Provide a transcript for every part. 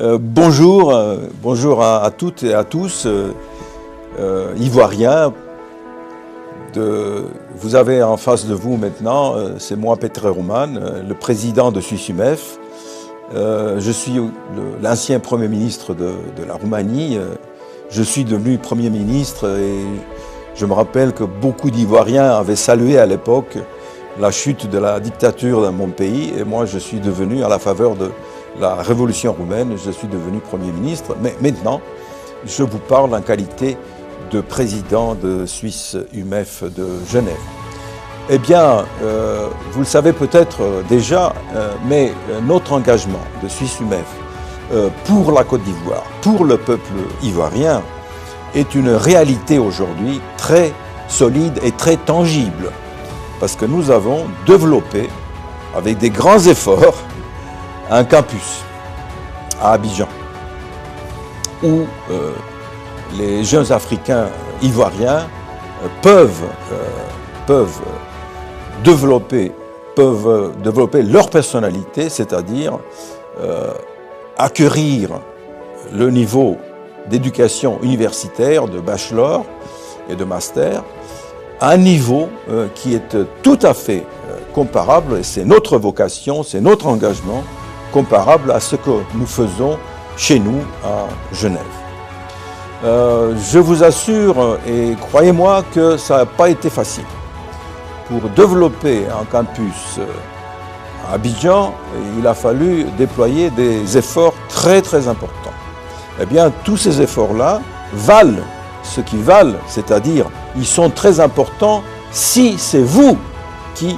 Bonjour à toutes et à tous, Ivoiriens. Vous avez en face de vous maintenant, c'est moi Petre Roman, le président de SUISUMEF. Je suis l'ancien Premier ministre de la Roumanie. Je suis devenu Premier ministre et je me rappelle que beaucoup d'Ivoiriens avaient salué à l'époque la chute de la dictature dans mon pays. Et moi, je suis devenu, à la faveur de la révolution roumaine, je suis devenu Premier ministre. Mais maintenant, je vous parle en qualité de président de SUISUMEF de Genève. Eh bien, vous le savez peut-être déjà, mais notre engagement de SUISUMEF pour la Côte d'Ivoire, pour le peuple ivoirien, est une réalité aujourd'hui très solide et très tangible. Parce que nous avons développé, avec des grands efforts, un campus à Abidjan, où les jeunes Africains ivoiriens peuvent développer leur personnalité, c'est-à-dire acquérir le niveau d'éducation universitaire, de bachelor et de master, à un niveau qui est tout à fait comparable, et c'est notre vocation, c'est notre engagement, comparable à ce que nous faisons chez nous à Genève. Je vous assure, et croyez-moi que ça n'a pas été facile. Pour développer un campus à Abidjan, il a fallu déployer des efforts très très importants. Eh bien, tous ces efforts-là valent ce qu'ils valent, c'est-à-dire ils sont très importants si c'est vous qui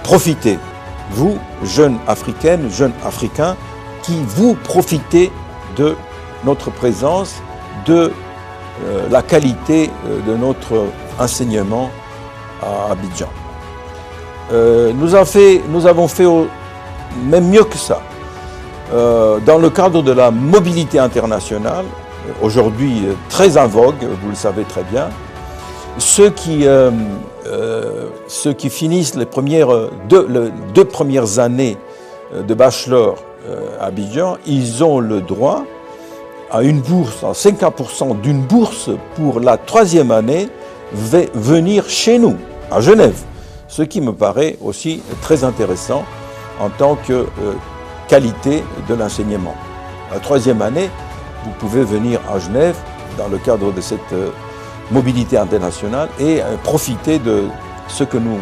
profitez, vous, jeunes Africaines, jeunes Africains, qui vous profitez de notre présence, de la qualité de notre enseignement à Abidjan. Nous avons fait même mieux que ça. Dans le cadre de la mobilité internationale, aujourd'hui très en vogue, vous le savez très bien, ceux qui finissent les deux premières années de bachelor à Abidjan, ils ont le droit à une bourse, à 50% d'une bourse pour la troisième année, venir chez nous, à Genève. Ce qui me paraît aussi très intéressant en tant que qualité de l'enseignement. La troisième année, vous pouvez venir à Genève dans le cadre de cette mobilité internationale et profiter de ce que nous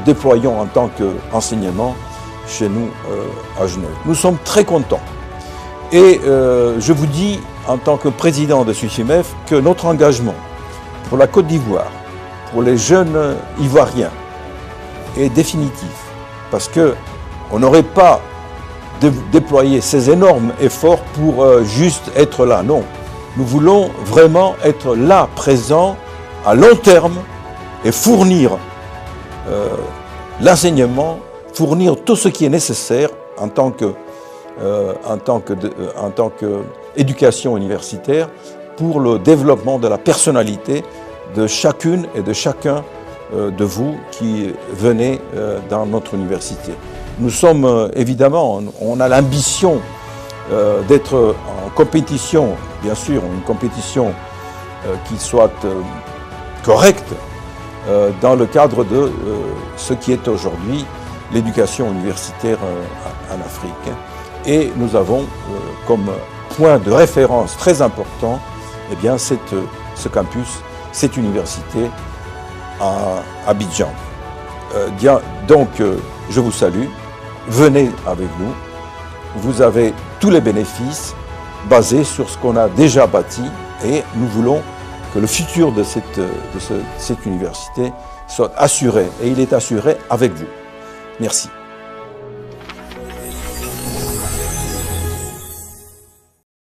déployons en tant qu'enseignement chez nous à Genève. Nous sommes très contents. Et je vous dis, en tant que président de SUISUMEF, que notre engagement pour la Côte d'Ivoire, pour les jeunes Ivoiriens, est définitif. Parce qu'on n'aurait pas déployé ces énormes efforts pour juste être là. Non, nous voulons vraiment être là, présents, à long terme, et fournir l'enseignement, fournir tout ce qui est nécessaire en tant qu'éducation universitaire pour le développement de la personnalité de chacune et de chacun de vous qui venez dans notre université. Nous sommes évidemment, on a l'ambition d'être en compétition, bien sûr, une compétition qui soit correcte dans le cadre de ce qui est aujourd'hui l'éducation universitaire en Afrique. Et nous avons comme point de référence très important, eh bien, ce campus, cette université à Abidjan. Donc, je vous salue, venez avec nous, vous avez tous les bénéfices basés sur ce qu'on a déjà bâti et nous voulons que le futur de cette université soit assuré et il est assuré avec vous. Merci.